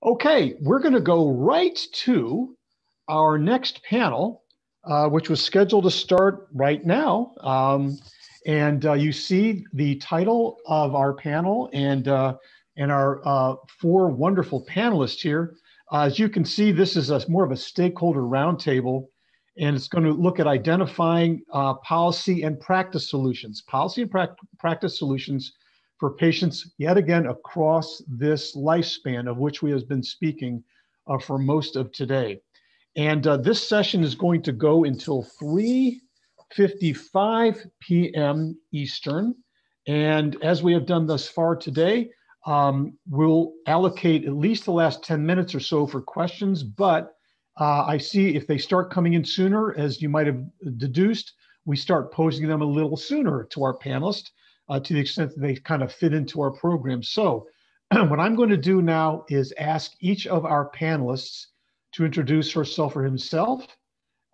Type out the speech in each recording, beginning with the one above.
Okay, we're going to go right to our next panel, which was scheduled to start right now. You see the title of our panel and our four wonderful panelists here. As you can see, this is more of a stakeholder roundtable, and it's going to look at identifying policy and practice solutions, practice solutions for patients, yet again, across this lifespan of which we have been speaking for most of today. And this session is going to go until 3:55 p.m. Eastern. And as we have done thus far today, we'll allocate at least the last 10 minutes or so for questions, but I see if they start coming in sooner, as you might have deduced, we start posing them a little sooner to our panelists to the extent that they kind of fit into our program. So what I'm going to do now is ask each of our panelists to introduce herself or himself.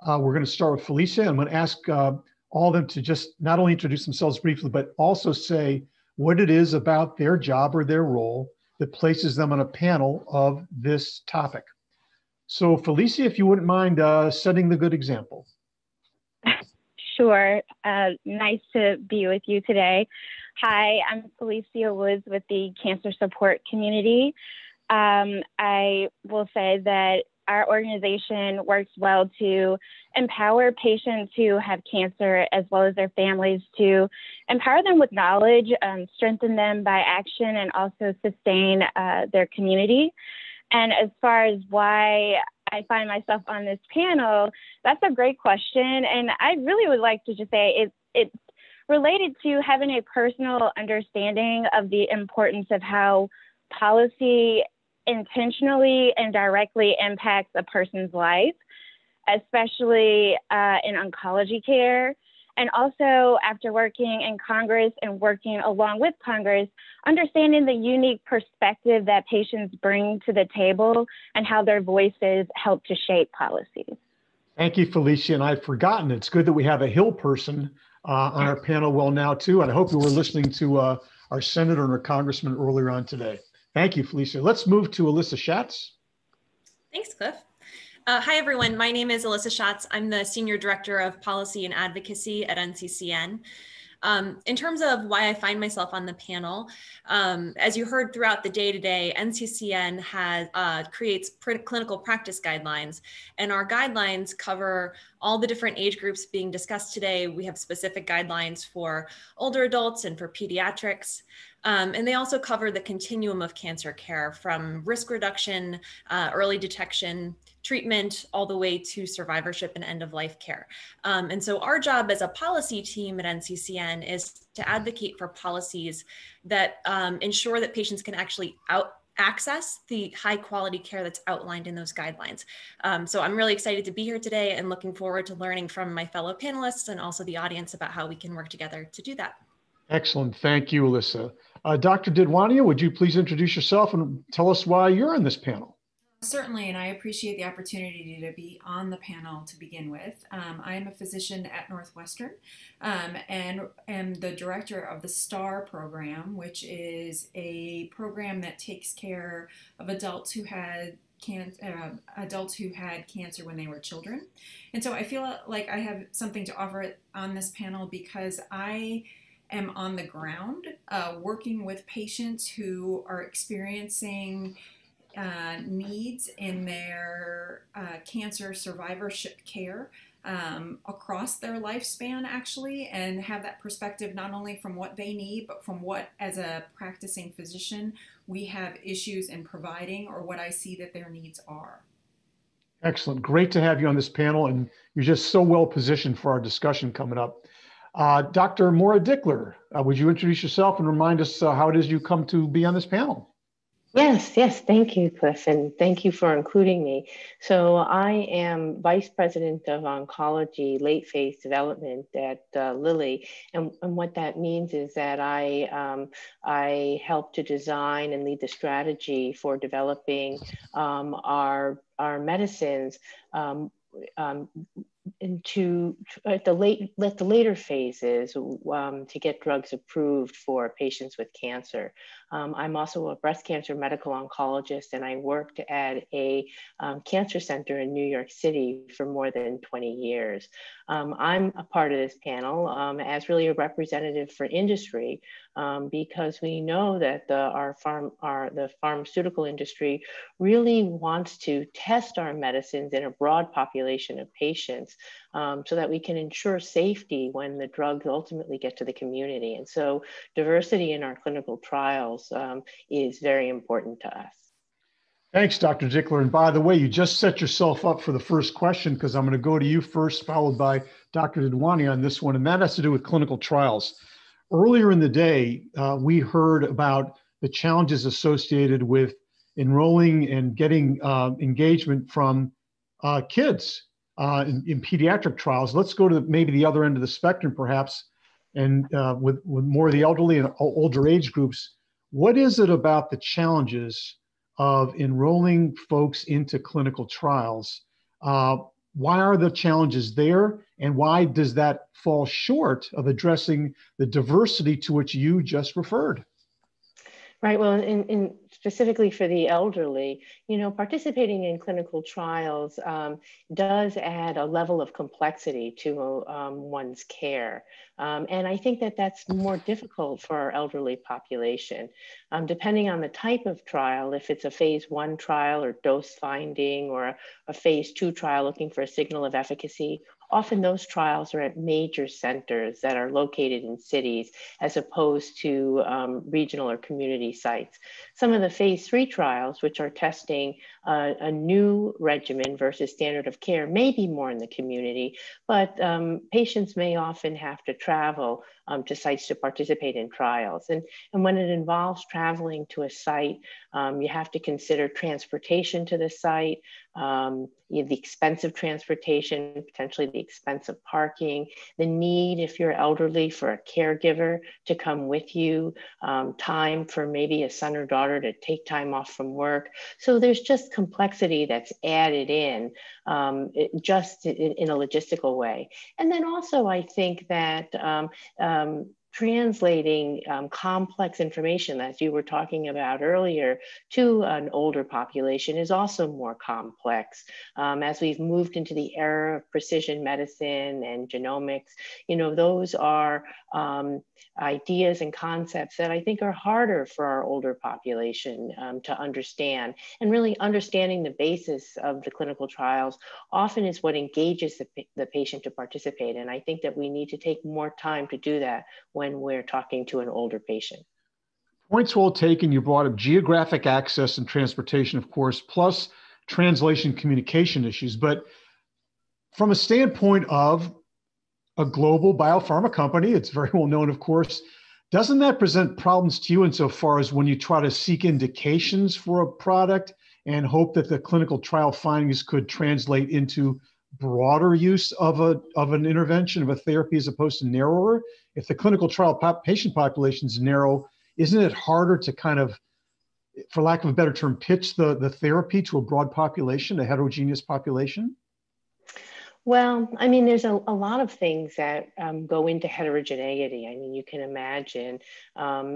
We're going to start with Phylicia. I'm going to ask all of them to just not only introduce themselves briefly, but also say what it is about their job or their role that places them on a panel of this topic. So Phylicia, if you wouldn't mind setting the good example. Sure. Nice to be with you today. Hi, I'm Phylicia Woods with the Cancer Support Community. I will say that our organization works well to empower patients who have cancer as well as their families, to empower them with knowledge, strengthen them by action, and also sustain their community. And as far as why I find myself on this panel, that's a great question. And I really would like to just say it's related to having a personal understanding of the importance of how policy intentionally and directly impacts a person's life, especially in oncology care. And also after working in Congress and working along with Congress, understanding the unique perspective that patients bring to the table and how their voices help to shape policies. Thank you, Phylicia. And I've forgotten, it's good that we have a Hill person on our panel well now too. And I hope you were listening to our Senator and our Congressman earlier on today. Thank you, Phylicia. Let's move to Alyssa Schatz. Thanks, Cliff. Hi, everyone. My name is Alyssa Schatz. I'm the Senior Director of Policy and Advocacy at NCCN. In terms of why I find myself on the panel, as you heard throughout the day today, NCCN creates clinical practice guidelines, and our guidelines cover all the different age groups being discussed today. We have specific guidelines for older adults and for pediatrics. And they also cover the continuum of cancer care, from risk reduction, early detection, treatment, all the way to survivorship and end-of-life care. And so our job as a policy team at NCCN is to advocate for policies that ensure that patients can actually access the high quality care that's outlined in those guidelines. So I'm really excited to be here today and looking forward to learning from my fellow panelists and also the audience about how we can work together to do that. Excellent. Thank you, Alyssa. Dr. Didwania, would you please introduce yourself and tell us why you're on this panel? Certainly, and I appreciate the opportunity to be on the panel to begin with. I am a physician at Northwestern and am the director of the STAR program, which is a program that takes care of adults who had cancer when they were children. And so I feel like I have something to offer on this panel because I am on the ground working with patients who are experiencing needs in their cancer survivorship care across their lifespan, actually, and have that perspective not only from what they need, but from what, as a practicing physician, we have issues in providing or what I see that their needs are. Excellent. Great to have you on this panel, and you're just so well positioned for our discussion coming up. Dr. Maura Dickler, would you introduce yourself and remind us how it is you come to be on this panel? Yes, thank you, Cliff, and thank you for including me. So I am Vice President of Oncology Late Phase Development at Lilly, and what that means is that I help to design and lead the strategy for developing our medicines to at the later phases to get drugs approved for patients with cancer. I'm also a breast cancer medical oncologist, and I worked at a cancer center in New York City for more than 20 years. I'm a part of this panel as really a representative for industry because we know that the pharmaceutical industry really wants to test our medicines in a broad population of patients so that we can ensure safety when the drugs ultimately get to the community. And so diversity in our clinical trials is very important to us. Thanks, Dr. Dickler. And by the way, you just set yourself up for the first question because I'm going to go to you first, followed by Dr. Didwania on this one, and that has to do with clinical trials. Earlier in the day, we heard about the challenges associated with enrolling and getting engagement from kids in pediatric trials. Let's go to maybe the other end of the spectrum, perhaps, and with more of the elderly and older age groups. What is it about the challenges of enrolling folks into clinical trials? Why are the challenges there, and why does that fall short of addressing the diversity to which you just referred? Right. Well, in specifically for the elderly, participating in clinical trials does add a level of complexity to one's care. And I think that that's more difficult for our elderly population. Depending on the type of trial, if it's a phase 1 trial or dose finding, or a phase 2 trial looking for a signal of efficacy, often those trials are at major centers that are located in cities as opposed to regional or community sites. Some of the phase 3 trials, which are testing a new regimen versus standard of care, may be more in the community, but patients may often have to travel to sites to participate in trials. And when it involves traveling to a site, you have to consider transportation to the site, the expense of transportation, potentially the expense of parking, the need, if you're elderly, for a caregiver to come with you, time for maybe a son or daughter to take time off from work. So there's just complexity that's added in just in a logistical way. And then also I think that translating complex information, as you were talking about earlier, to an older population is also more complex. As we've moved into the era of precision medicine and genomics, those are ideas and concepts that I think are harder for our older population to understand. And really understanding the basis of the clinical trials often is what engages the patient to participate. And I think that we need to take more time to do that when we're talking to an older patient. Points well taken. You brought up geographic access and transportation, of course, plus translation communication issues. But from a standpoint of a global biopharma company, it's very well known, of course, doesn't that present problems to you insofar as when you try to seek indications for a product and hope that the clinical trial findings could translate into broader use of an intervention, of a therapy, as opposed to narrower? If the clinical trial patient population is narrow, isn't it harder to kind of, for lack of a better term, pitch the therapy to a broad population, a heterogeneous population? Well, I mean, there's a lot of things that go into heterogeneity. I mean, you can imagine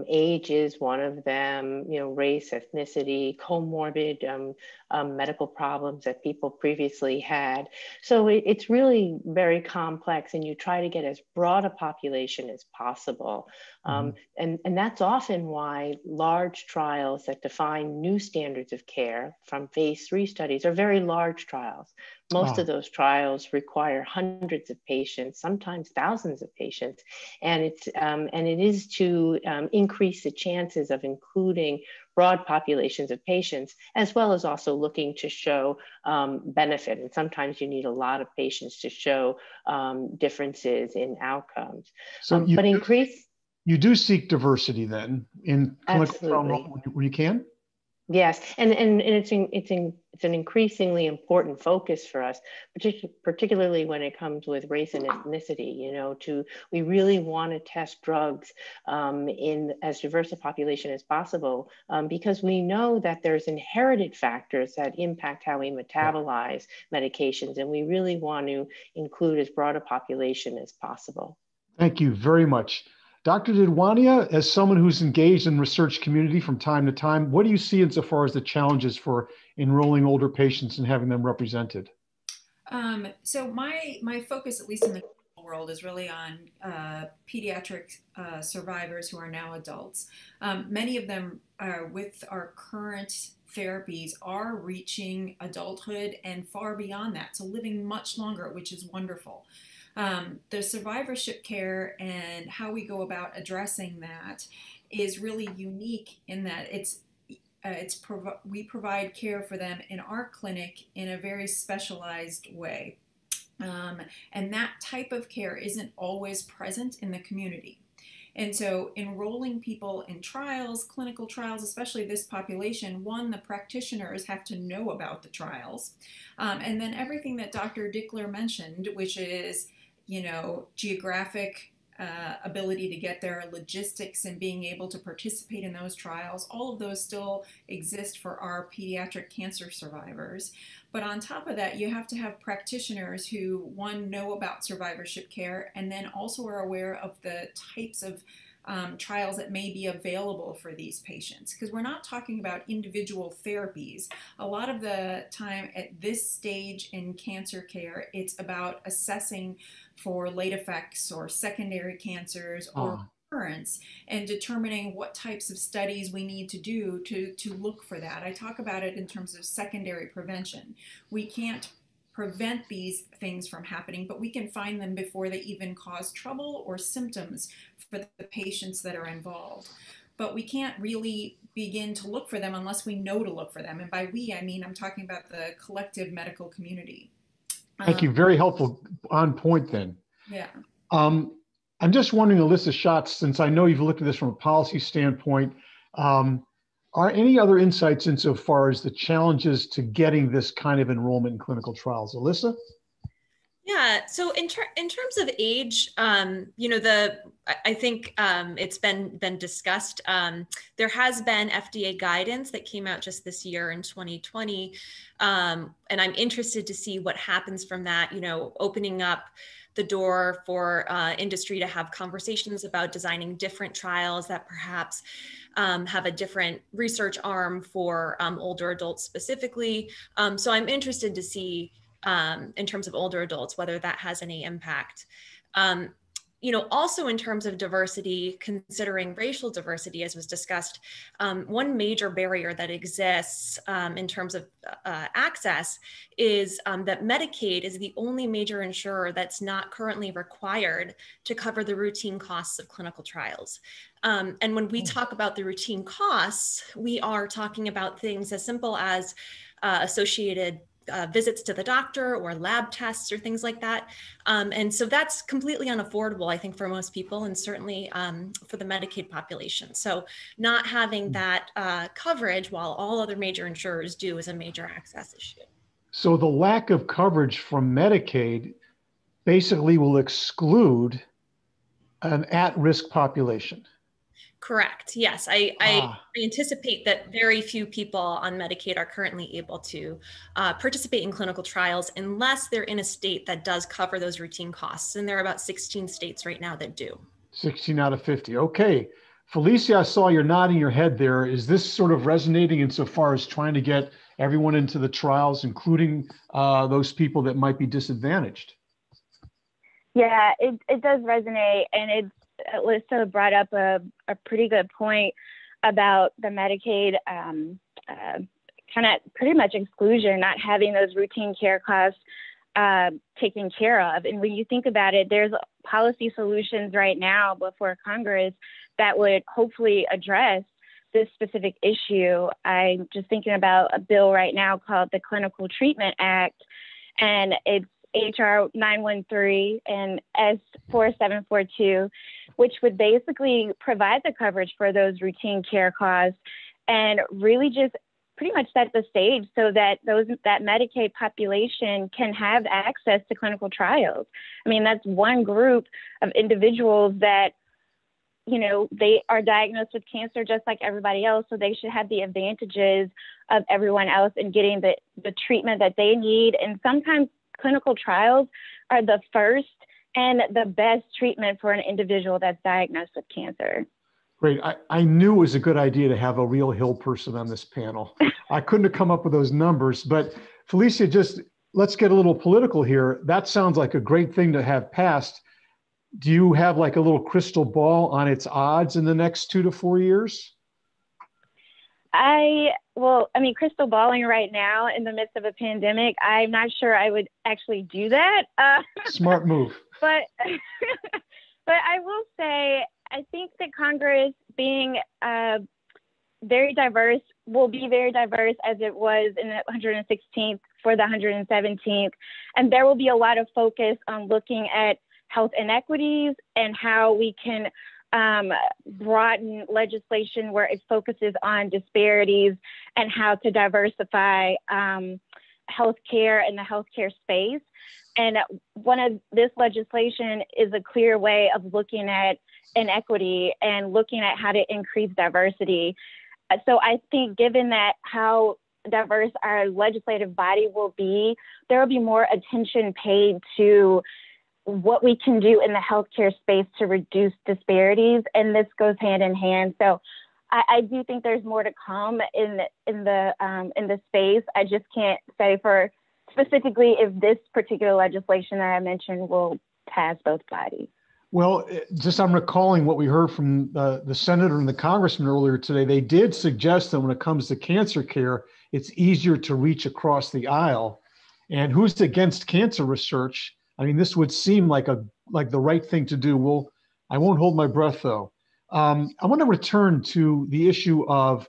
age is one of them, race, ethnicity, comorbid medical problems that people previously had. So it's really very complex, and you try to get as broad a population as possible. And that's often why large trials that define new standards of care from phase 3 studies are very large trials. Most of those trials require hundreds of patients, sometimes thousands of patients, and it is to increase the chances of including broad populations of patients, as well as also looking to show benefit. And sometimes you need a lot of patients to show differences in outcomes. So you do seek diversity then in clinical trial when you can? Yes, and it's It's an increasingly important focus for us, particularly when it comes with race and ethnicity. We really want to test drugs in as diverse a population as possible, because we know that there's inherited factors that impact how we metabolize medications, and we really want to include as broad a population as possible. Thank you very much. Dr. Didwania, as someone who's engaged in research community from time to time, what do you see insofar as the challenges for enrolling older patients and having them represented? So my focus, at least in the world, is really on pediatric survivors who are now adults. Many of them, with our current therapies, are reaching adulthood and far beyond that, so living much longer, which is wonderful. The survivorship care and how we go about addressing that is really unique in that we provide care for them in our clinic in a very specialized way. And that type of care isn't always present in the community. And so enrolling people in trials, clinical trials, especially this population, one, the practitioners have to know about the trials. And then everything that Dr. Dickler mentioned, which is, geographic ability to get there, logistics and being able to participate in those trials, all of those still exist for our pediatric cancer survivors. But on top of that, you have to have practitioners who, one, know about survivorship care, and then also are aware of the types of trials that may be available for these patients, because we're not talking about individual therapies. A lot of the time at this stage in cancer care, it's about assessing for late effects or secondary cancers or recurrence, and determining what types of studies we need to do to look for that. I talk about it in terms of secondary prevention. We can't prevent these things from happening, but we can find them before they even cause trouble or symptoms for the patients that are involved. But we can't really begin to look for them unless we know to look for them. And by we, I mean, I'm talking about the collective medical community. Thank you. Very helpful. On point then. Yeah. I'm just wondering, Alyssa Schatz, since I know you've looked at this from a policy standpoint, are any other insights insofar as the challenges to getting this kind of enrollment in clinical trials? Alyssa? Yeah, so in terms of age, I think it's been discussed. There has been FDA guidance that came out just this year in 2020, and I'm interested to see what happens from that. Opening up the door for industry to have conversations about designing different trials that perhaps have a different research arm for older adults specifically. So I'm interested to see in terms of older adults, whether that has any impact. Also in terms of diversity, considering racial diversity, as was discussed, one major barrier that exists in terms of access is that Medicaid is the only major insurer that's not currently required to cover the routine costs of clinical trials. And when we talk about the routine costs, we are talking about things as simple as associated visits to the doctor or lab tests or things like that. And so that's completely unaffordable, I think, for most people, and certainly for the Medicaid population. So not having that coverage while all other major insurers do is a major access issue. So the lack of coverage from Medicaid basically will exclude an at-risk population. Correct. Yes. I anticipate that very few people on Medicaid are currently able to participate in clinical trials unless they're in a state that does cover those routine costs. And there are about 16 states right now that do. 16 out of 50. Okay. Phylicia, I saw you're nodding your head there. Is this sort of resonating insofar as trying to get everyone into the trials, including those people that might be disadvantaged? Yeah, it does resonate. And Alyssa brought up a pretty good point about the Medicaid kind of pretty much exclusion, not having those routine care costs taken care of. And when you think about it, there's policy solutions right now before Congress that would hopefully address this specific issue. I'm just thinking about a bill right now called the Clinical Treatment Act, and it's HR 913 and S4742, which would basically provide the coverage for those routine care costs and really just pretty much set the stage so that that Medicaid population can have access to clinical trials. I mean, that's one group of individuals that, you know, they are diagnosed with cancer just like everybody else, so they should have the advantages of everyone else in getting the treatment that they need. And sometimes clinical trials are the first and the best treatment for an individual that's diagnosed with cancer. Great. I knew it was a good idea to have a real Hill person on this panel. I couldn't have come up with those numbers, but Phylicia, just let's get a little political here. That sounds like a great thing to have passed. Do you have like a little crystal ball on its odds in the next 2 to 4 years? Crystal balling right now in the midst of a pandemic, I'm not sure I would actually do that. Smart move. But I will say, I think that Congress being very diverse will be very diverse as it was in the 116th for the 117th. And there will be a lot of focus on looking at health inequities and how we can broaden legislation where it focuses on disparities and how to diversify healthcare and the healthcare space. And this legislation is a clear way of looking at inequity and looking at how to increase diversity. So I think given that how diverse our legislative body will be, there will be more attention paid to what we can do in the healthcare space to reduce disparities, and this goes hand in hand. So I do think there's more to come in the space. I just can't say for specifically if this particular legislation that I mentioned will pass both bodies. Well, I'm recalling what we heard from the senator and the congressman earlier today. They did suggest that when it comes to cancer care, it's easier to reach across the aisle. And who's against cancer research? I mean, this would seem like the right thing to do. Well, I won't hold my breath, though. I want to return to the issue of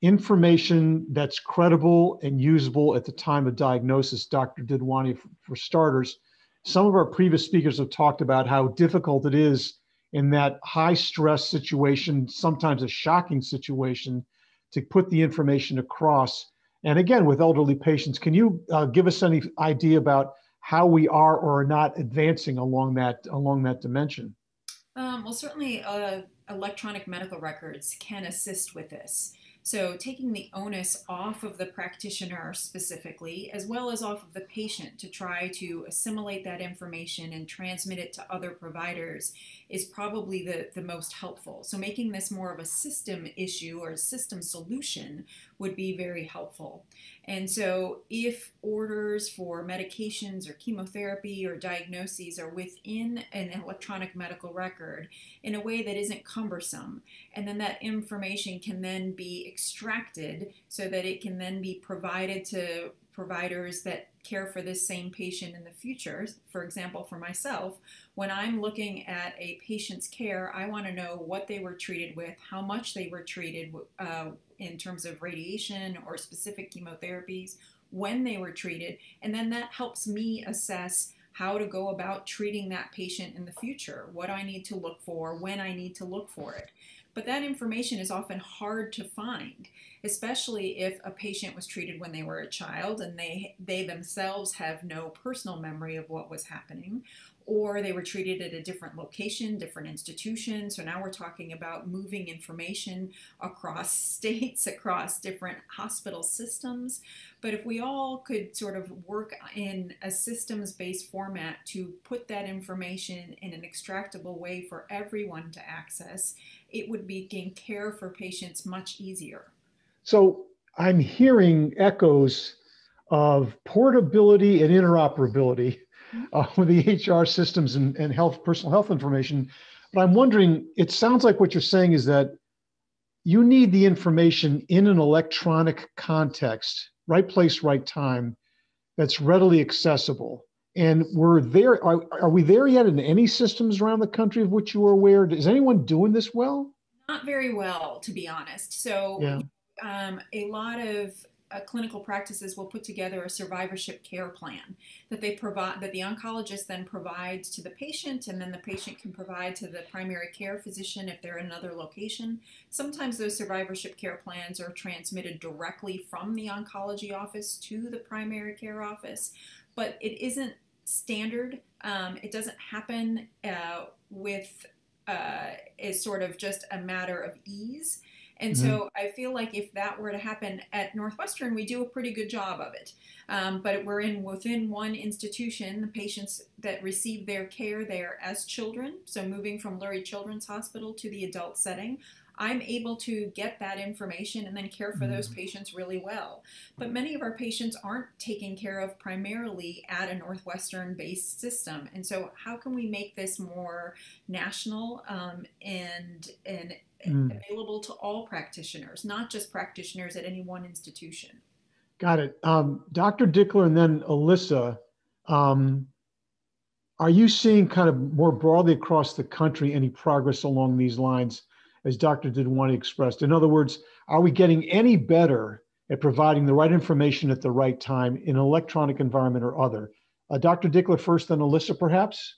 information that's credible and usable at the time of diagnosis, Dr. Didwania, for starters. Some of our previous speakers have talked about how difficult it is in that high stress situation, sometimes a shocking situation, to put the information across. And again, with elderly patients, can you give us any idea about how we are or are not advancing along that dimension? Well, certainly electronic medical records can assist with this. So taking the onus off of the practitioner specifically, as well as off of the patient to try to assimilate that information and transmit it to other providers is probably the most helpful. So making this more of a system issue or a system solution would be very helpful. And so if orders for medications or chemotherapy or diagnoses are within an electronic medical record in a way that isn't cumbersome, and then that information can then be extracted so that it can then be provided to providers that care for this same patient in the future. For example, for myself, when I'm looking at a patient's care, I want to know what they were treated with, how much they were treated in terms of radiation or specific chemotherapies, when they were treated, and then that helps me assess how to go about treating that patient in the future, what I need to look for, when I need to look for it. But that information is often hard to find, especially if a patient was treated when they were a child and they themselves have no personal memory of what was happening, or they were treated at a different location, different institution. So now we're talking about moving information across states, across different hospital systems. But if we all could sort of work in a systems-based format to put that information in an extractable way for everyone to access, it would make care for patients much easier. So I'm hearing echoes of portability and interoperability with the HR systems and personal health information. But I'm wondering, it sounds like what you're saying is that you need the information in an electronic context, right place, right time, that's readily accessible. And we're there. Are we there yet in any systems around the country of which you are aware? Is anyone doing this well? Not very well, to be honest. So yeah. A lot of clinical practices will put together a survivorship care plan that they provide, that the oncologist then provides to the patient, and then the patient can provide to the primary care physician if they're in another location. Sometimes those survivorship care plans are transmitted directly from the oncology office to the primary care office, but it isn't standard. It doesn't happen with is sort of just a matter of ease. And so I feel like if that were to happen at Northwestern, we do a pretty good job of it. But we're within one institution, the patients that receive their care there as children, so moving from Lurie Children's Hospital to the adult setting, I'm able to get that information and then care for those patients really well. But many of our patients aren't taken care of primarily at a Northwestern-based system. And so how can we make this more national and available to all practitioners, not just practitioners at any one institution? Got it. Dr. Dickler and then Alyssa, are you seeing kind of more broadly across the country any progress along these lines, as Dr. Didwania expressed? In other words, are we getting any better at providing the right information at the right time in an electronic environment or other? Dr. Dickler first, then Alyssa, perhaps?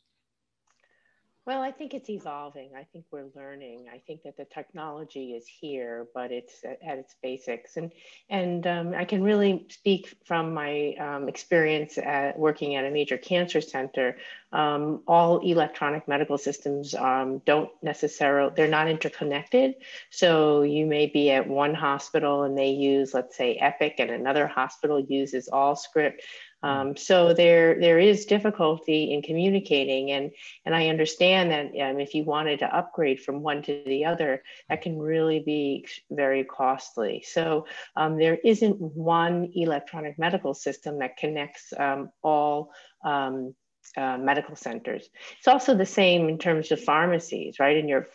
Well, I think it's evolving. I think we're learning. I think that the technology is here, but it's at its basics. And I can really speak from my experience at working at a major cancer center. All electronic medical systems don't necessarily, they're not interconnected. So you may be at one hospital and they use, let's say, Epic, and another hospital uses Allscript. So there is difficulty in communicating, and I understand that if you wanted to upgrade from one to the other, that can really be very costly. So there isn't one electronic medical system that connects all medical centers. It's also the same in terms of pharmacies, right? In your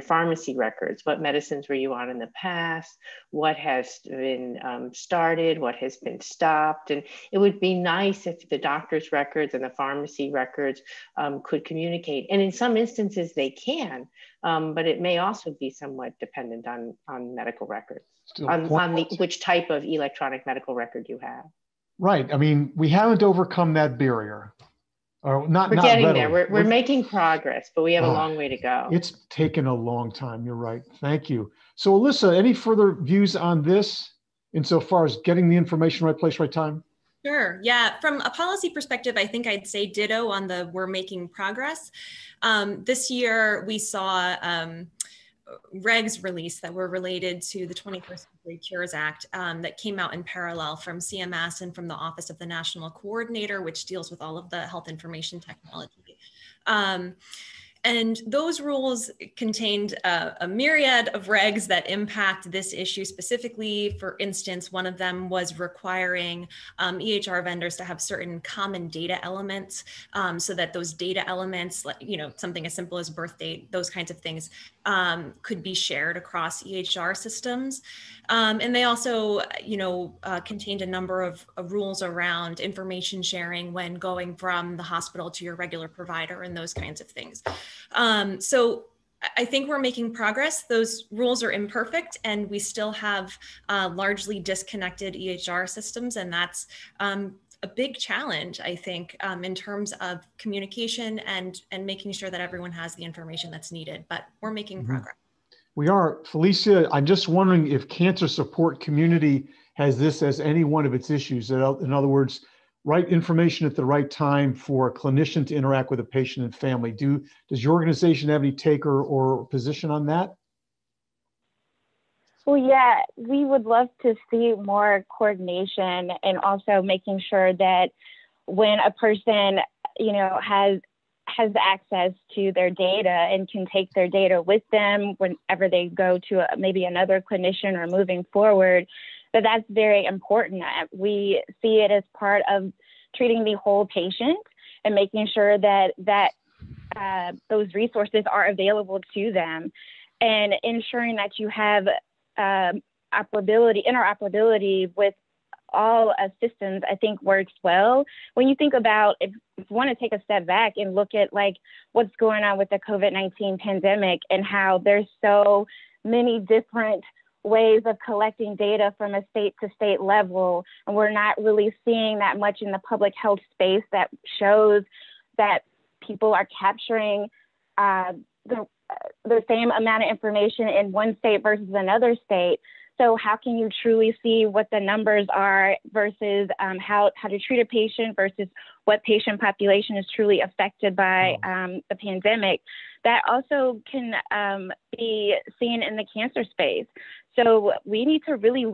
pharmacy records, what medicines were you on in the past? What has been started? What has been stopped? And it would be nice if the doctor's records and the pharmacy records could communicate. And in some instances they can, but it may also be somewhat dependent on medical records, on which type of electronic medical record you have. Right. I mean, we haven't overcome that barrier. We're getting there. We're making progress, but we have a long way to go. It's taken a long time. You're right. Thank you. So Alyssa, any further views on this insofar as getting the information right place, right time? Sure. Yeah. From a policy perspective, I think I'd say ditto on the we're making progress. This year, we saw regs released that were related to the 21st Century Cures Act that came out in parallel from CMS and from the Office of the National Coordinator, which deals with all of the health information technology. And those rules contained a myriad of regs that impact this issue specifically. For instance, one of them was requiring EHR vendors to have certain common data elements so that those data elements, something as simple as birth date, those kinds of things, could be shared across EHR systems. And they also, contained a number of rules around information sharing when going from the hospital to your regular provider and those kinds of things. So I think we're making progress. Those rules are imperfect, and we still have largely disconnected EHR systems, and that's a big challenge, I think, in terms of communication and making sure that everyone has the information that's needed, but we're making progress. We are. Phylicia, I'm just wondering if cancer support community has this as any one of its issues. In other words, right information at the right time for a clinician to interact with a patient and family. Does your organization have any take or position on that? Well, yeah, we would love to see more coordination, and also making sure that when a person, has access to their data and can take their data with them whenever they go to maybe another clinician or moving forward, that's very important. We see it as part of treating the whole patient and making sure that those resources are available to them, and ensuring that you have interoperability with all systems, I think works well. When you think about, if you want to take a step back and look at what's going on with the COVID-19 pandemic and how there's so many different ways of collecting data from a state to state level, and we're not really seeing that much in the public health space that shows that people are capturing the same amount of information in one state versus another state. So how can you truly see what the numbers are versus how to treat a patient versus what patient population is truly affected by the pandemic? That also can be seen in the cancer space. So we need to really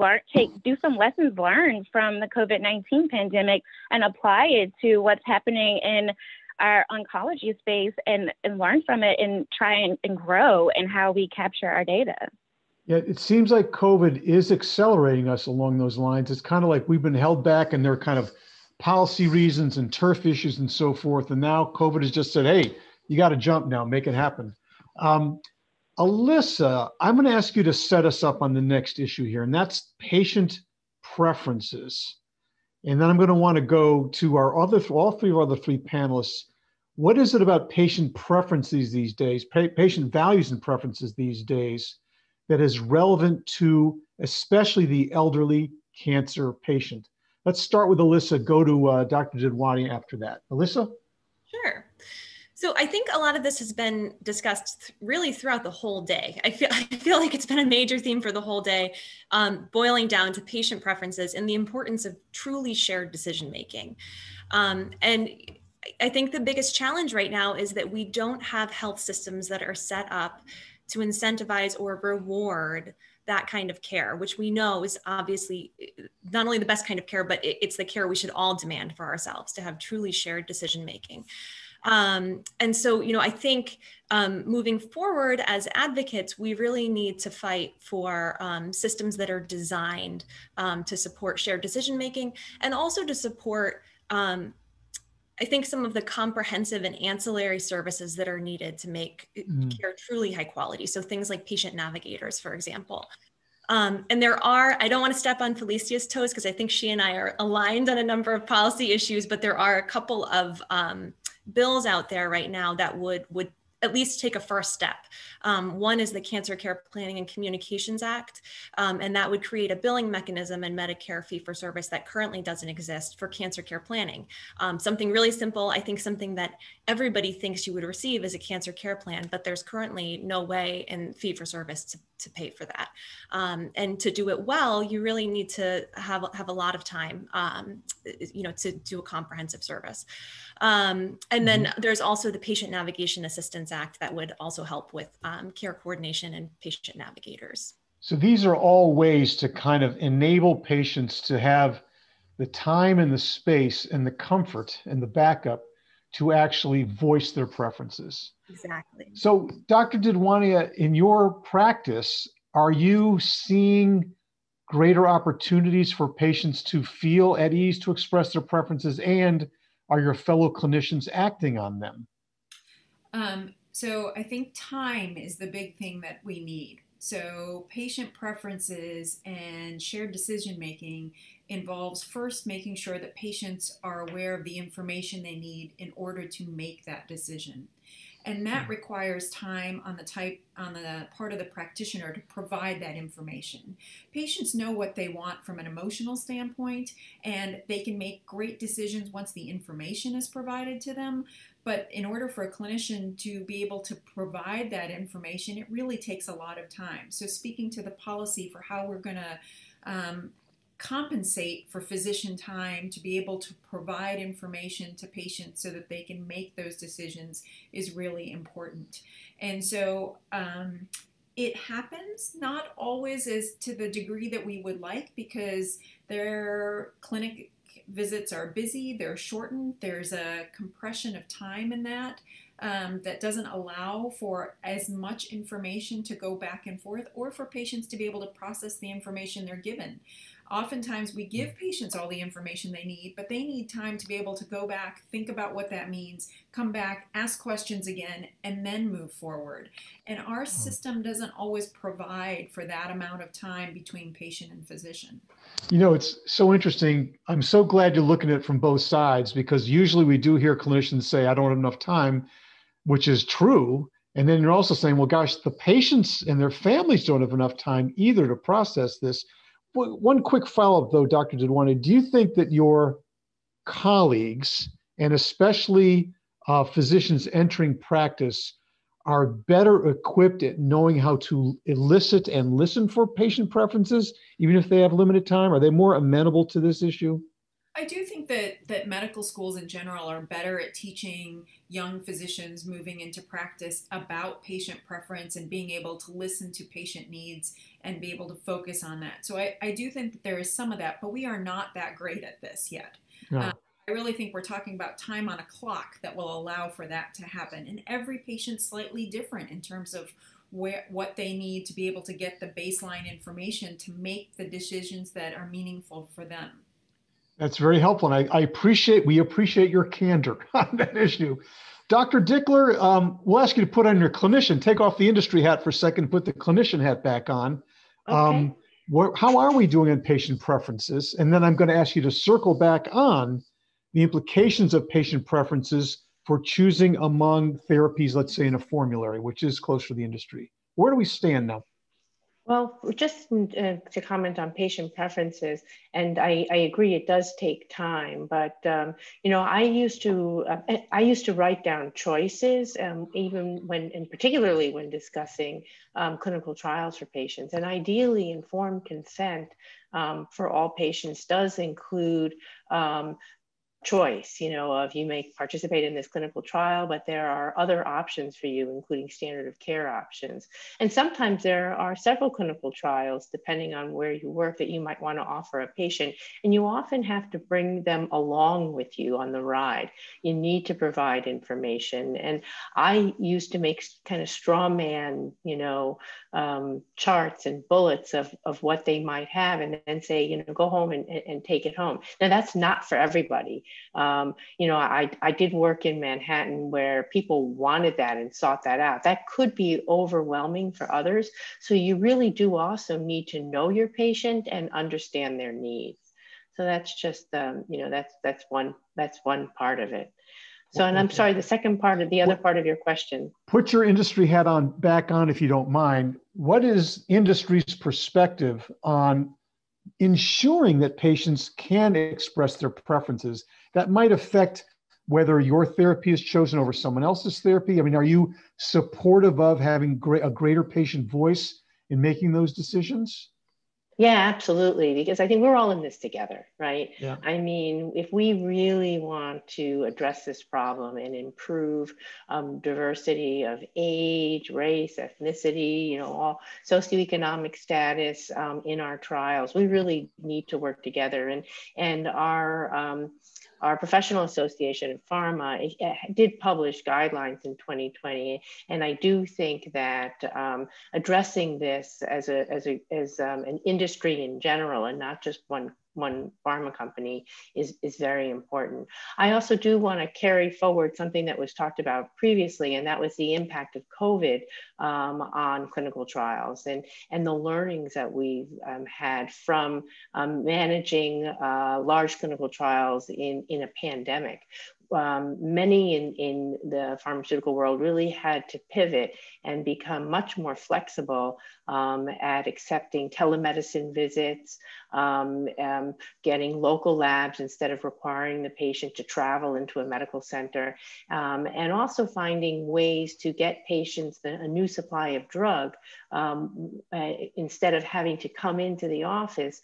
do some lessons learned from the COVID-19 pandemic and apply it to what's happening in our oncology space and learn from it and try and grow in how we capture our data. Yeah, it seems like COVID is accelerating us along those lines. It's kind of like we've been held back and there are kind of policy reasons and turf issues and so forth. And now COVID has just said, hey, you got to jump now, make it happen. Alyssa, I'm going to ask you to set us up on the next issue here, and that's patient preferences. And then I'm going to want to go to our all three of our other three panelists. What is it about patient preferences these days, patient values and preferences these days, that is relevant to especially the elderly cancer patient? Let's start with Alyssa, go to Dr. Didwania after that. Alyssa? Sure. So I think a lot of this has been discussed really throughout the whole day. I feel like it's been a major theme for the whole day, boiling down to patient preferences and the importance of truly shared decision-making. And I think the biggest challenge right now is that we don't have health systems that are set up to incentivize or reward that kind of care, which we know is obviously not only the best kind of care, but it's the care we should all demand for ourselves, to have truly shared decision-making. And so, I think moving forward as advocates, we really need to fight for systems that are designed to support shared decision-making and also to support, I think, some of the comprehensive and ancillary services that are needed to make care truly high quality. So things like patient navigators, for example. And I don't want to step on Phylicia's toes because I think she and I are aligned on a number of policy issues, but there are a couple of bills out there right now that would at least take a first step. One is the Cancer Care Planning and Communications Act, and that would create a billing mechanism in Medicare fee-for-service that currently doesn't exist for cancer care planning. Something really simple, I think something that everybody thinks you would receive is a cancer care plan, but there's currently no way in fee-for-service to pay for that. And to do it well, you really need to have a lot of time, to do a comprehensive service. And then there's also the Patient Navigation Assistance Act that would also help with care coordination and patient navigators. So these are all ways to kind of enable patients to have the time and the space and the comfort and the backup to actually voice their preferences. Exactly. So Dr. Didwania, in your practice, are you seeing greater opportunities for patients to feel at ease to express their preferences, and are your fellow clinicians acting on them? So I think time is the big thing that we need. So patient preferences and shared decision-making involves first making sure that patients are aware of the information they need in order to make that decision. And that requires time on the part of the practitioner to provide that information. Patients know what they want from an emotional standpoint, and they can make great decisions once the information is provided to them. But in order for a clinician to be able to provide that information, it really takes a lot of time. So speaking to the policy for how we're going to compensate for physician time to be able to provide information to patients so that they can make those decisions is really important. And so it happens not always as to the degree that we would like, because their clinic visits are busy, they're shortened, there's a compression of time in that that doesn't allow for as much information to go back and forth or for patients to be able to process the information they're given. Oftentimes we give patients all the information they need, but they need time to be able to go back, think about what that means, come back, ask questions again, and then move forward. And our system doesn't always provide for that amount of time between patient and physician. It's so interesting. I'm so glad you're looking at it from both sides, because usually we do hear clinicians say, I don't have enough time, which is true. And then you're also saying, well, gosh, the patients and their families don't have enough time either to process this. One quick follow-up, though, Dr. Didwania, do you think that your colleagues, and especially physicians entering practice, are better equipped at knowing how to elicit and listen for patient preferences, even if they have limited time? Are they more amenable to this issue? I do think that medical schools in general are better at teaching young physicians moving into practice about patient preference and being able to listen to patient needs and be able to focus on that. So I do think that there is some of that, but we are not that great at this yet. No. I really think we're talking about time on a clock that will allow for that to happen. And every patient's slightly different in terms of what they need to be able to get the baseline information to make the decisions that are meaningful for them. That's very helpful. And we appreciate your candor on that issue. Dr. Dickler, we'll ask you to put on your clinician, take off the industry hat for a second, put the clinician hat back on. Okay. How are we doing on patient preferences? And then I'm going to ask you to circle back on the implications of patient preferences for choosing among therapies, let's say in a formulary, which is close to the industry. Where do we stand now? Well, just to comment on patient preferences, and I agree it does take time, but I used to write down choices, even when, and particularly when discussing clinical trials for patients. And ideally, informed consent for all patients does include choice, of you may participate in this clinical trial, but there are other options for you, including standard of care options. And sometimes there are several clinical trials, depending on where you work, that you might want to offer a patient. And you often have to bring them along with you on the ride. You need to provide information. And I used to make kind of straw man, charts and bullets of what they might have, and then say, go home and take it home. Now, that's not for everybody. I did work in Manhattan where people wanted that and sought that out. That could be overwhelming for others. So you really do also need to know your patient and understand their needs. So that's just, that's one part of it. So, and I'm sorry, the other part of your question. Put your industry hat back on, if you don't mind. What is industry's perspective on ensuring that patients can express their preferences that might affect whether your therapy is chosen over someone else's therapy? I mean, are you supportive of having a greater patient voice in making those decisions? Yeah, absolutely. Because I think we're all in this together, right? Yeah. I mean, if we really want to address this problem and improve diversity of age, race, ethnicity, all socioeconomic status in our trials, we really need to work together. And our professional association in pharma did publish guidelines in 2020, and I do think that addressing this as an industry in general, and not just one pharma company, is very important. I also do want to carry forward something that was talked about previously, and that was the impact of COVID on clinical trials and the learnings that we've had from managing large clinical trials in a pandemic. Many in the pharmaceutical world really had to pivot and become much more flexible at accepting telemedicine visits, getting local labs instead of requiring the patient to travel into a medical center, and also finding ways to get patients a new supply of drug instead of having to come into the office,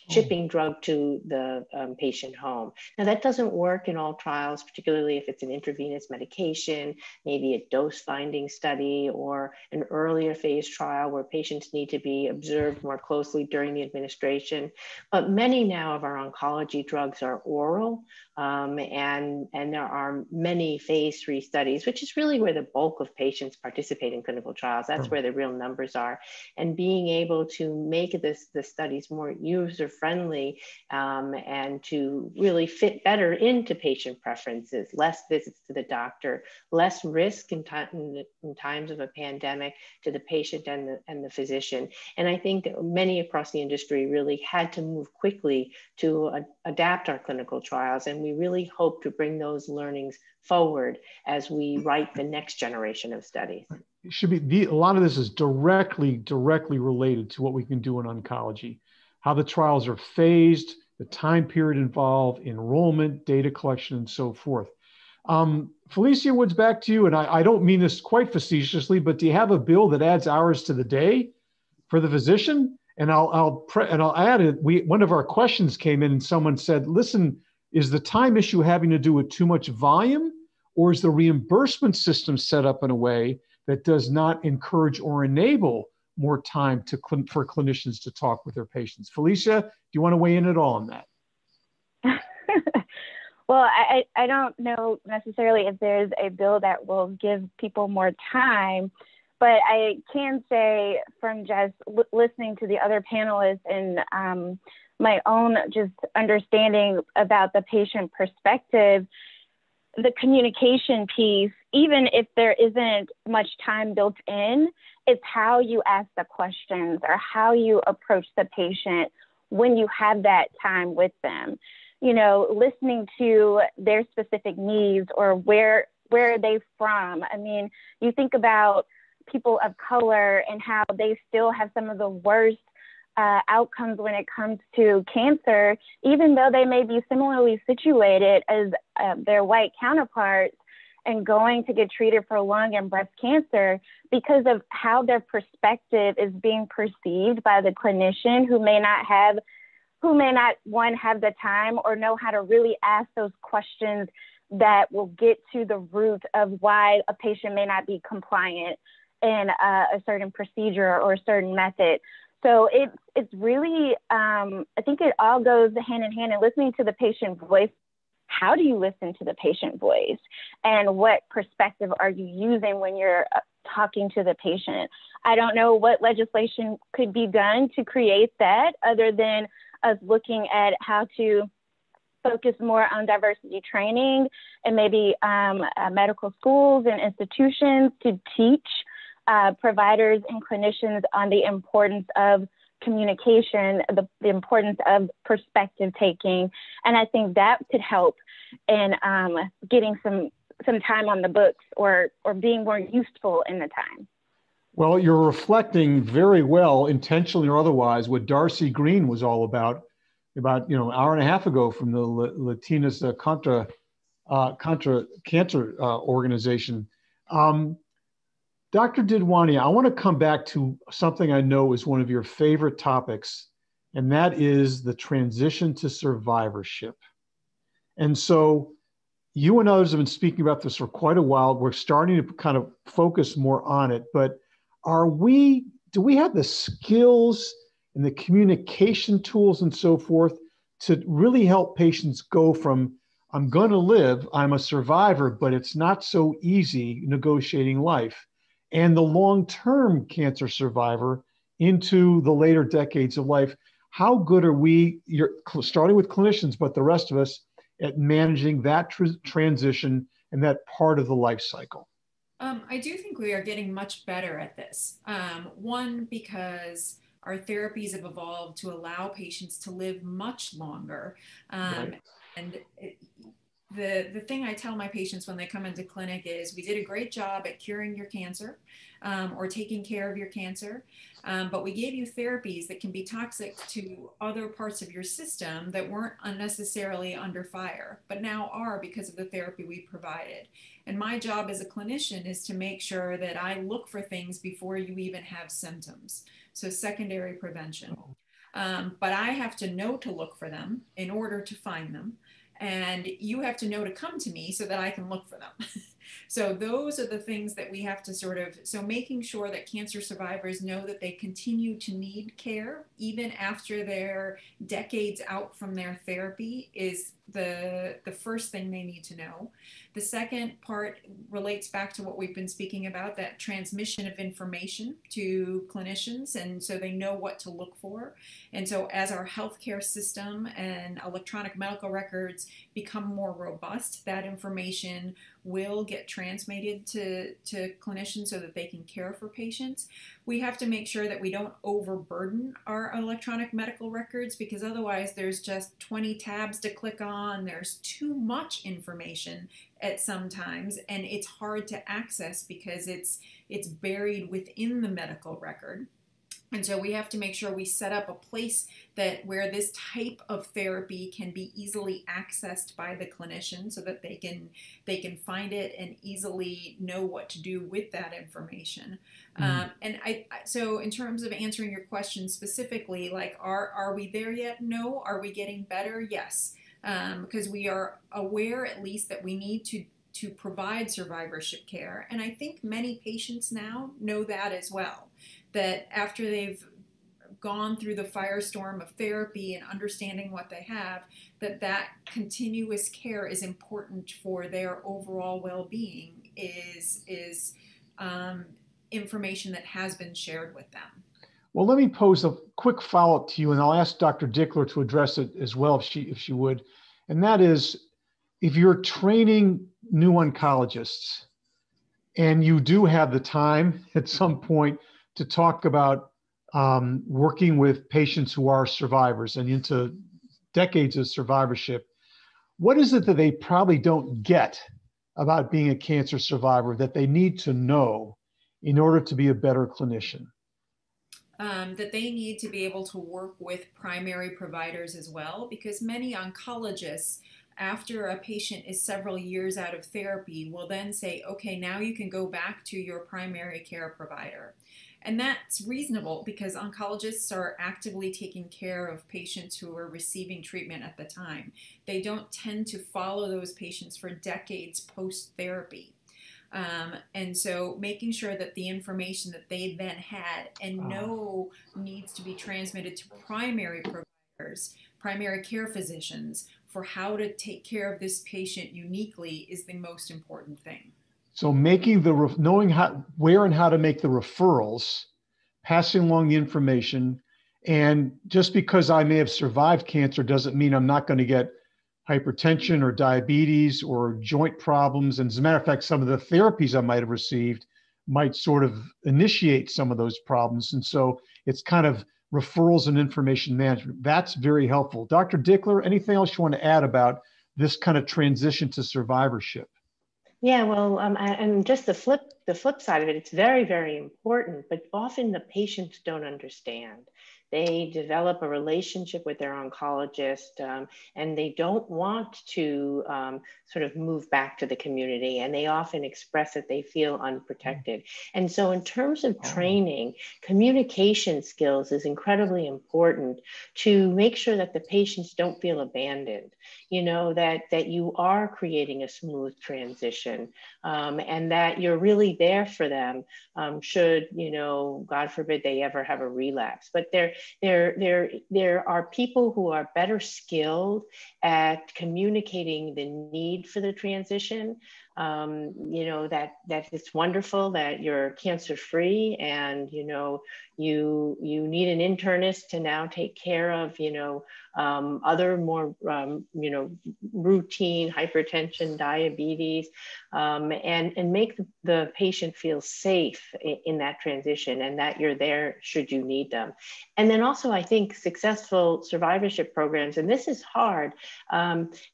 shipping drug to the patient home. Now, that doesn't work in all trials, particularly if it's an intravenous medication, maybe a dose finding study, or an earlier phase trial where patients need to be observed more closely during the administration. But many now of our oncology drugs are oral, and there are many phase 3 studies, which is really where the bulk of patients participate in clinical trials. That's where the real numbers are. And being able to make the studies more user-friendly and to really fit better into patient preferences, less visits to the doctor, less risk in times of a pandemic to the patient and the physician. And I think many across the industry really had to move quickly to adapt our clinical trials. And we really hope to bring those learnings forward as we write the next generation of studies. It should be a lot of this is directly related to what we can do in oncology, how the trials are phased, the time period involved, enrollment, data collection, and so forth. Phylicia Woods, back to you. And I don't mean this quite facetiously, but do you have a bill that adds hours to the day for the physician? And I'll add it. One of our questions came in and someone said, listen, is the time issue having to do with too much volume, or is the reimbursement system set up in a way that does not encourage or enable more time for clinicians to talk with their patients? Phylicia, do you want to weigh in at all on that? Well, I don't know necessarily if there's a bill that will give people more time, but I can say from just listening to the other panelists and my own just understanding about the patient perspective, the communication piece, even if there isn't much time built in, it's how you ask the questions or how you approach the patient when you have that time with them. You know, listening to their specific needs or where are they from. I mean, you think about people of color and how they still have some of the worst outcomes when it comes to cancer, even though they may be similarly situated as their white counterparts and going to get treated for lung and breast cancer because of how their perspective is being perceived by the clinician who may not have the time or know how to really ask those questions that will get to the root of why a patient may not be compliant in a certain procedure or a certain method. So it's really, I think it all goes hand in hand, and listening to the patient voice. How do you listen to the patient voice, and what perspective are you using when you're talking to the patient? I don't know what legislation could be done to create that other than us looking at how to focus more on diversity training and maybe medical schools and institutions to teach providers and clinicians on the importance of communication, the importance of perspective taking. And I think that could help in getting some time on the books or being more useful in the time. Well, you're reflecting very well, intentionally or otherwise, what Darcy Green was all about an hour and a half ago from the Latinas Contra Cancer organization. Dr. Didwania, I want to come back to something I know is one of your favorite topics, and that is the transition to survivorship. And so you and others have been speaking about this for quite a while. We're starting to kind of focus more on it, but do we have the skills and the communication tools and so forth to really help patients go from, I'm going to live, I'm a survivor, but it's not so easy negotiating life, and the long-term cancer survivor into the later decades of life? How good are we, starting with clinicians, but the rest of us, at managing that transition and that part of the life cycle? I do think we are getting much better at this. One, because our therapies have evolved to allow patients to live much longer. Right. And the thing I tell my patients when they come into clinic is, we did a great job at curing your cancer or taking care of your cancer, but we gave you therapies that can be toxic to other parts of your system that weren't unnecessarily under fire, but now are because of the therapy we provided. And my job as a clinician is to make sure that I look for things before you even have symptoms. So secondary prevention. But I have to know to look for them in order to find them. And you have to know to come to me so that I can look for them. So those are the things that we have to so making sure that cancer survivors know that they continue to need care even after they're decades out from their therapy is the first thing they need to know. The second part relates back to what we've been speaking about, that transmission of information to clinicians, and so they know what to look for. And so as our healthcare system and electronic medical records become more robust, that information will get transmitted to clinicians so that they can care for patients. We have to make sure that we don't overburden our electronic medical records, because otherwise there's just 20 tabs to click on. There's too much information at some times, and it's hard to access because it's buried within the medical record. And so we have to make sure we set up a place where this type of therapy can be easily accessed by the clinician so that they can find it and easily know what to do with that information. So in terms of answering your question specifically, like are we there yet? No. Are we getting better? Yes. Because we are aware at least that we need to provide survivorship care. And I think many patients now know that as well, that after they've gone through the firestorm of therapy and understanding what they have, that continuous care is important for their overall well-being is information that has been shared with them. Well, let me pose a quick follow-up to you, and I'll ask Dr. Dickler to address it as well, if she would. And that is, if you're training new oncologists and you do have the time at some point to talk about working with patients who are survivors and into decades of survivorship, what is it that they probably don't get about being a cancer survivor that they need to know in order to be a better clinician? That they need to be able to work with primary providers as well, because many oncologists, after a patient is several years out of therapy, will then say, okay, now you can go back to your primary care provider. And that's reasonable because oncologists are actively taking care of patients who are receiving treatment at the time. They don't tend to follow those patients for decades post-therapy. And so making sure that the information that they then had and know needs to be transmitted to primary providers, primary care physicians, for how to take care of this patient uniquely is the most important thing. So making knowing where and how to make the referrals, passing along the information, and just because I may have survived cancer doesn't mean I'm not going to get hypertension or diabetes or joint problems. And as a matter of fact, some of the therapies I might have received might sort of initiate some of those problems. And so it's kind of referrals and information management. That's very helpful. Dr. Dickler, anything else you want to add about this kind of transition to survivorship? Yeah, well, and just the flip side of it, it's very, very important, but often the patients don't understand. They develop a relationship with their oncologist and they don't want to sort of move back to the community, and they often express that they feel unprotected. And so in terms of training, communication skills is incredibly important to make sure that the patients don't feel abandoned, you know, that you are creating a smooth transition and that you're really there for them should, you know, God forbid they ever have a relapse. But there are people who are better skilled at communicating the need for the transition. You know, that it's wonderful that you're cancer free and, you know, you need an internist to now take care of, you know, other more, you know, routine hypertension, diabetes, and make the patient feel safe in that transition and that you're there should you need them. And then also, I think successful survivorship programs, and this is hard,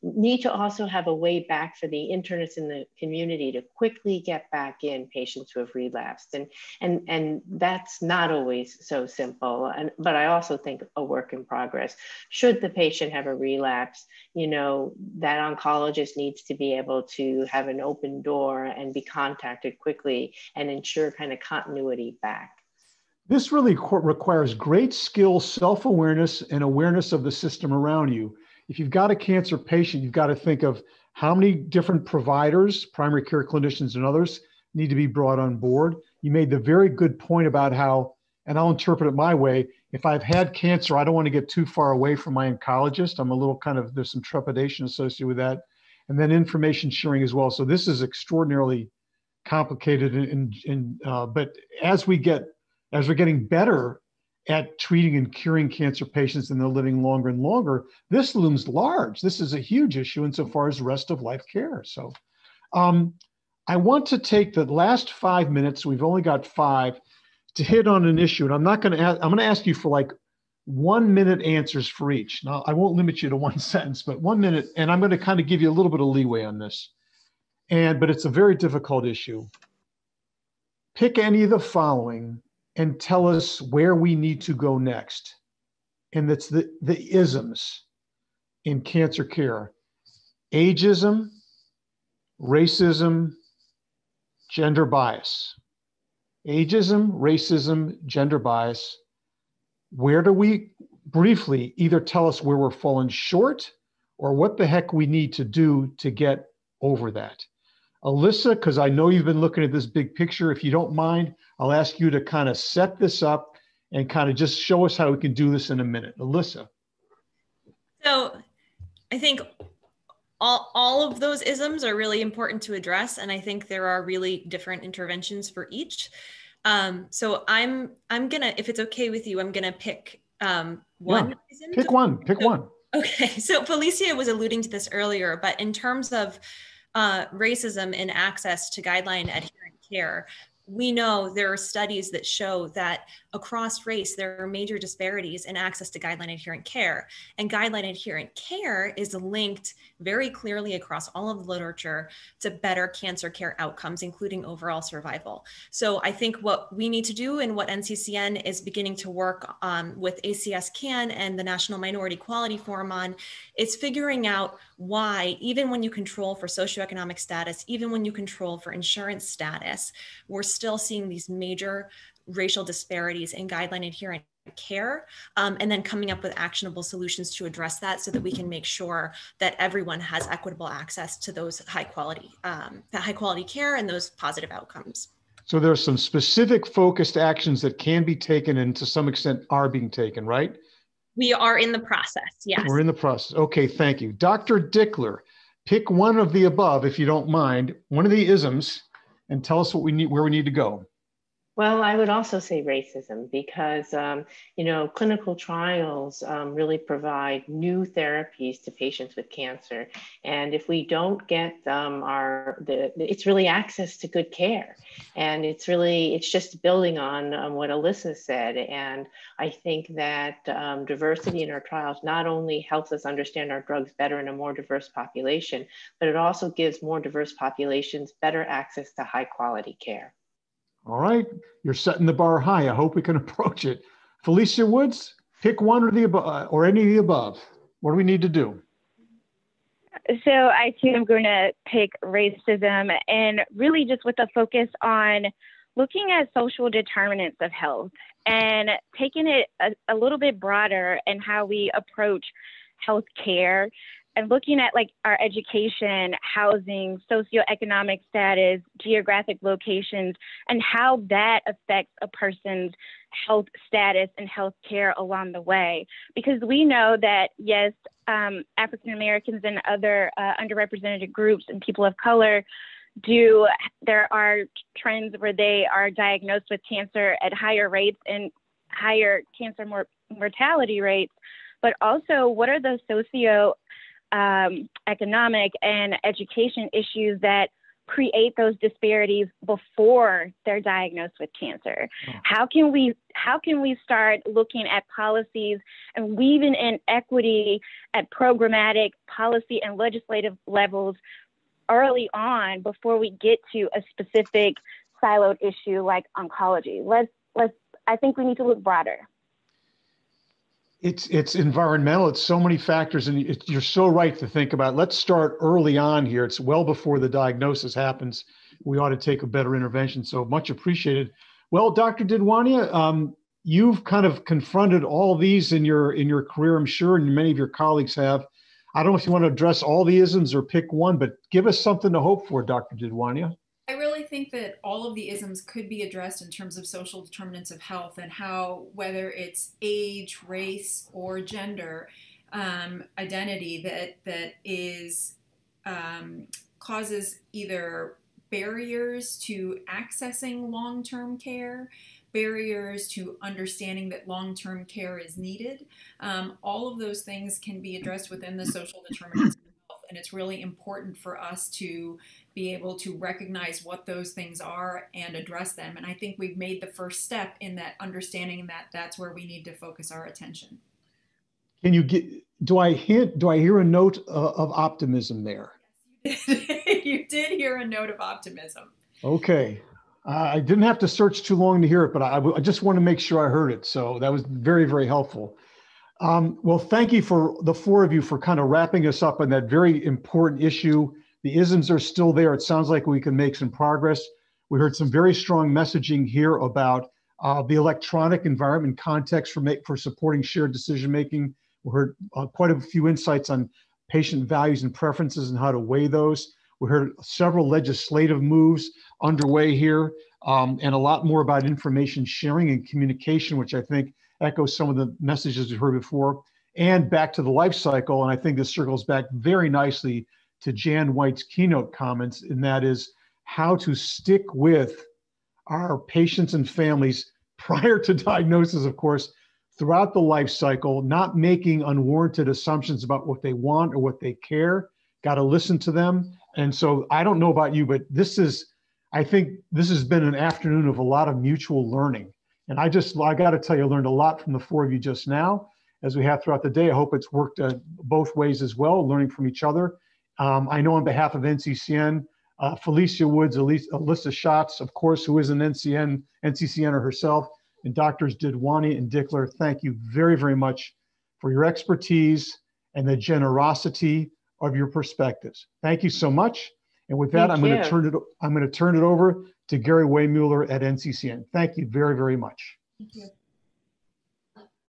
need to also have a way back for the internists in the community to quickly get back in patients who have relapsed. And that's not always so simple. But I also think a work in progress. Should the patient have a relapse, you know, that oncologist needs to be able to have an open door and be contacted quickly and ensure kind of continuity back. This really requires great skill, self-awareness, and awareness of the system around you. if you've got a cancer patient, you've got to think of how many different providers, primary care clinicians and others, need to be brought on board. You made the very good point about how, and I'll interpret it my way, if I've had cancer, I don't want to get too far away from my oncologist. I'm a little there's some trepidation associated with that. And then information sharing as well. So this is extraordinarily complicated, but as we're getting better at treating and curing cancer patients and they're living longer and longer, this looms large. This is a huge issue insofar as rest of life care. So I want to take the last 5 minutes, we've only got 5, to hit on an issue. And I'm going to ask you for like 1 minute answers for each. Now, I won't limit you to one sentence, but 1 minute, and I'm going to kind of give you a little bit of leeway on this. But it's a very difficult issue. Pick any of the following and tell us where we need to go next. And that's the isms in cancer care. Ageism, racism, gender bias. Ageism, racism, gender bias. Where do we briefly either tell us where we're falling short or what the heck we need to do to get over that? Alyssa, because I know you've been looking at this big picture, if you don't mind, I'll ask you to kind of set this up and kind of just show us how we can do this in a minute. Alyssa. So I think all of those isms are really important to address. And I think there are really different interventions for each. So I'm gonna, if it's okay with you, I'm gonna pick one. Yeah, pick one. Okay, so Phylicia was alluding to this earlier, but in terms of racism in access to guideline adherent care, we know there are studies that show that across race, there are major disparities in access to guideline adherent care. And guideline adherent care is linked very clearly across all of the literature to better cancer care outcomes, including overall survival. So I think what we need to do and what NCCN is beginning to work with ACS CAN and the National Minority Quality Forum on is figuring out why, even when you control for socioeconomic status, even when you control for insurance status, we're still seeing these major racial disparities in guideline adherent care, and then coming up with actionable solutions to address that so that we can make sure that everyone has equitable access to those high quality care and those positive outcomes. So there's some specific focused actions that can be taken and to some extent are being taken, right? We are in the process, yes. We're in the process. Okay, thank you. Dr. Dickler, pick one of the above, if you don't mind, one of the isms, and tell us what we need, where we need to go. Well, I would also say racism because, clinical trials really provide new therapies to patients with cancer. And if we don't get it's really access to good care. And it's just building on what Alyssa said. And I think that diversity in our trials not only helps us understand our drugs better in a more diverse population, but it also gives more diverse populations better access to high quality care. All right, you're setting the bar high. I hope we can approach it. Phylicia Woods, pick one or the above, or any of the above. What do we need to do? So I too am going to pick racism, and really just with a focus on looking at social determinants of health and taking it a little bit broader in how we approach health care. And looking at like our education, housing, socioeconomic status, geographic locations, and how that affects a person's health status and health care along the way. Because we know that, yes, African Americans and other underrepresented groups and people of color there are trends where they are diagnosed with cancer at higher rates and higher cancer mortality rates. But also, what are the economic and education issues that create those disparities before they're diagnosed with cancer? How can we start looking at policies and weaving in equity at programmatic policy and legislative levels early on before we get to a specific siloed issue like oncology? I think we need to look broader. It's environmental. It's so many factors, and you're so right to think about. Let's start early on here. It's well before the diagnosis happens. We ought to take a better intervention. So much appreciated. Well, Dr. Didwania, you've kind of confronted all these in your career, I'm sure, and many of your colleagues have. I don't know if you want to address all the isms or pick one, but give us something to hope for, Dr. Didwania. I really think that all of the isms could be addressed in terms of social determinants of health and how, whether it's age, race, or gender identity, that is causes either barriers to accessing long-term care, barriers to understanding that long-term care is needed. All of those things can be addressed within the social determinants of health, and it's really important for us to be able to recognize what those things are and address them. And I think we've made the first step in that understanding that that's where we need to focus our attention. Can you get, do I hear a note of optimism there? You did hear a note of optimism. Okay. I didn't have to search too long to hear it, but I just want to make sure I heard it. So that was very, very helpful. Well, thank you for the four of you for kind of wrapping us up on that very important issue. The isms are still there. It sounds like we can make some progress. We heard some very strong messaging here about the electronic environment context for supporting shared decision-making. We heard quite a few insights on patient values and preferences and how to weigh those. We heard several legislative moves underway here, and a lot more about information sharing and communication, which I think echoes some of the messages we heard before, and back to the life cycle. And I think this circles back very nicely to Jan White's keynote comments, and that is how to stick with our patients and families prior to diagnosis, of course, throughout the life cycle, not making unwarranted assumptions about what they want or what they care. Got to listen to them. And so I don't know about you, but I think this has been an afternoon of a lot of mutual learning. And I got to tell you, I learned a lot from the four of you just now, as we have throughout the day. I hope it's worked both ways as well, learning from each other. I know on behalf of NCCN, Phylicia Woods, Alyssa Schatz, of course, who is an NCCNer herself, and Doctors Didwania and Dickler, thank you very, very much for your expertise and the generosity of your perspectives. Thank you so much. And with that, I'm going to turn it over to Gary Mueller at NCCN. Thank you very, very much. Thank you.